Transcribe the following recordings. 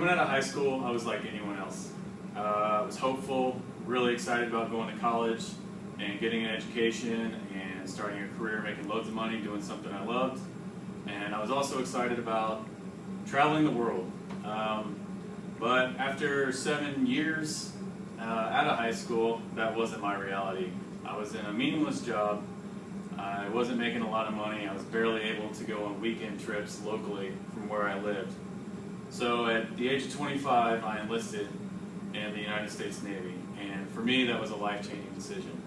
Coming out of high school, I was like anyone else. I was hopeful, really excited about going to college and getting an education and starting a career, making loads of money, doing something I loved. And I was also excited about traveling the world. But after 7 years out of high school, that wasn't my reality. I was in a meaningless job. I wasn't making a lot of money. I was barely able to go on weekend trips locally from where I lived. So at the age of 25, I enlisted in the United States Navy. And for me, that was a life-changing decision.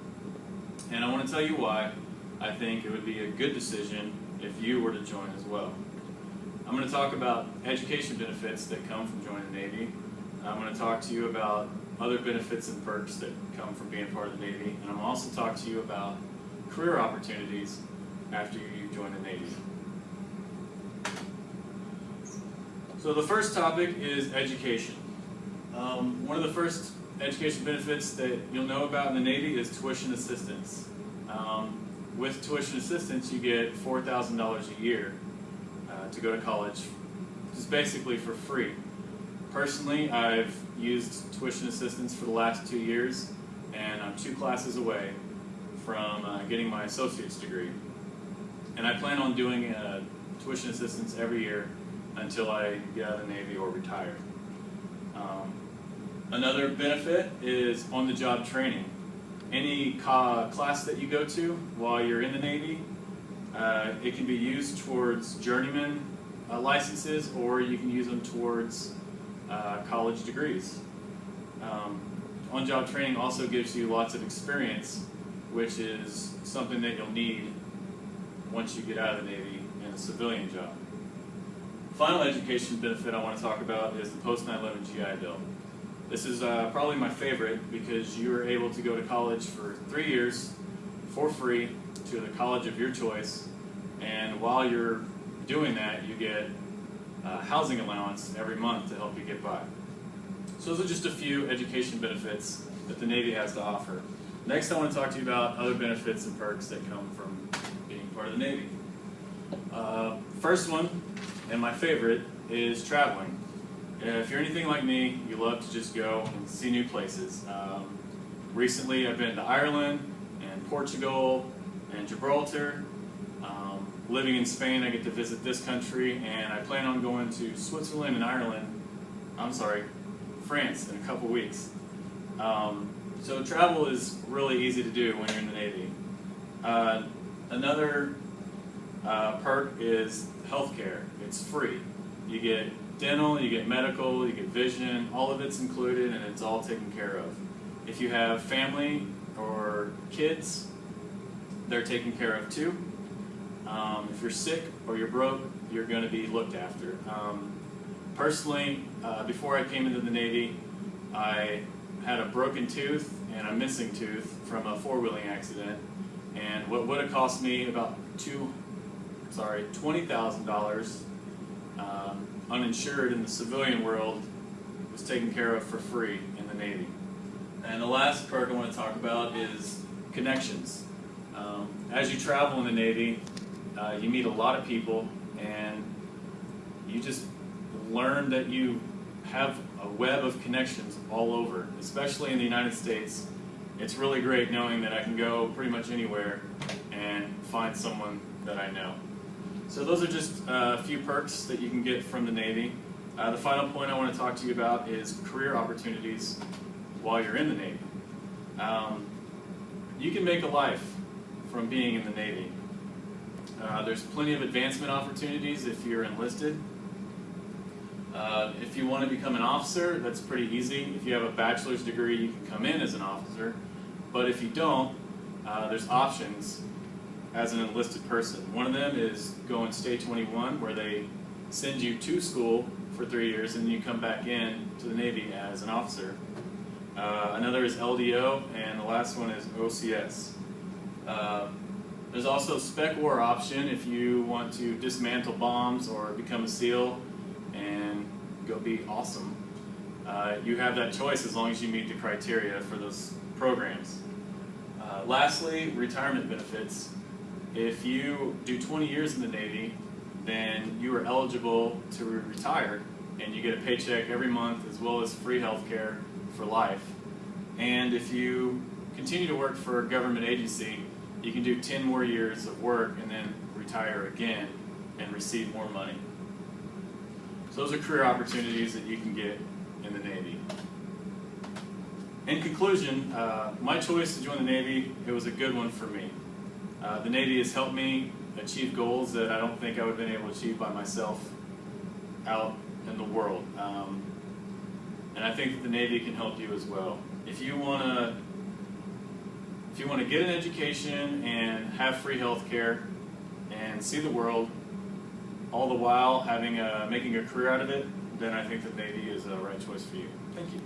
And I want to tell you why I think it would be a good decision if you were to join as well. I'm going to talk about education benefits that come from joining the Navy. I'm going to talk to you about other benefits and perks that come from being part of the Navy. And I'm also talk to you about career opportunities after you join the Navy. So the first topic is education. One of the first education benefits that you'll know about in the Navy is tuition assistance. With tuition assistance, you get $4,000 a year to go to college, just basically for free. Personally, I've used tuition assistance for the last 2 years, and I'm 2 classes away from getting my associate's degree. And I plan on doing tuition assistance every year until I get out of the Navy or retire. Another benefit is on-the-job training. Any class that you go to while you're in the Navy, it can be used towards journeyman licenses, or you can use them towards college degrees. On-job training also gives you lots of experience, which is something that you'll need once you get out of the Navy in a civilian job. Final education benefit I want to talk about is the post 9/11 GI Bill. This is probably my favorite because you are able to go to college for 3 years for free to the college of your choice, and while you're doing that, you get housing allowance every month to help you get by. So those are just a few education benefits that the Navy has to offer. Next, I want to talk to you about other benefits and perks that come from being part of the Navy. First one, and my favorite, is traveling. If you're anything like me, you love to just go and see new places. Recently, I've been to Ireland and Portugal and Gibraltar. Living in Spain, I get to visit this country, and I plan on going to Switzerland and France in a couple weeks. So travel is really easy to do when you're in the Navy. Another perk is healthcare. It's free. You get dental, you get medical, you get vision, all of it's included, and it's all taken care of. If you have family or kids, they're taken care of too. If you're sick or you're broke, you're going to be looked after. Personally, before I came into the Navy, I had a broken tooth and a missing tooth from a four-wheeling accident, and what would have cost me about $20,000 uninsured in the civilian world was taken care of for free in the Navy. And the last perk I want to talk about is connections. As you travel in the Navy, you meet a lot of people, and you just learn that you have a web of connections all over, especially in the United States. It's really great knowing that I can go pretty much anywhere and find someone that I know. So those are just a few perks that you can get from the Navy. The final point I want to talk to you about is career opportunities while you're in the Navy. You can make a life from being in the Navy. There's plenty of advancement opportunities if you're enlisted. If you want to become an officer, that's pretty easy. If you have a bachelor's degree, you can come in as an officer. But if you don't, there's options as an enlisted person. One of them is going Stay 21, where they send you to school for 3 years and then you come back in to the Navy as an officer. Another is LDO, and the last one is OCS. There's also Spec War option if you want to dismantle bombs or become a SEAL and go be awesome. You have that choice as long as you meet the criteria for those programs. Lastly, retirement benefits. If you do 20 years in the Navy, then you are eligible to retire and you get a paycheck every month as well as free health care for life. And if you continue to work for a government agency, you can do 10 more years of work and then retire again and receive more money. So those are career opportunities that you can get in the Navy. In conclusion, my choice to join the Navy, it was a good one for me. The Navy has helped me achieve goals that I don't think I would have been able to achieve by myself out in the world. And I think that the Navy can help you as well. If you want to get an education and have free health care and see the world, all the while making a career out of it, then I think the Navy is the right choice for you. Thank you.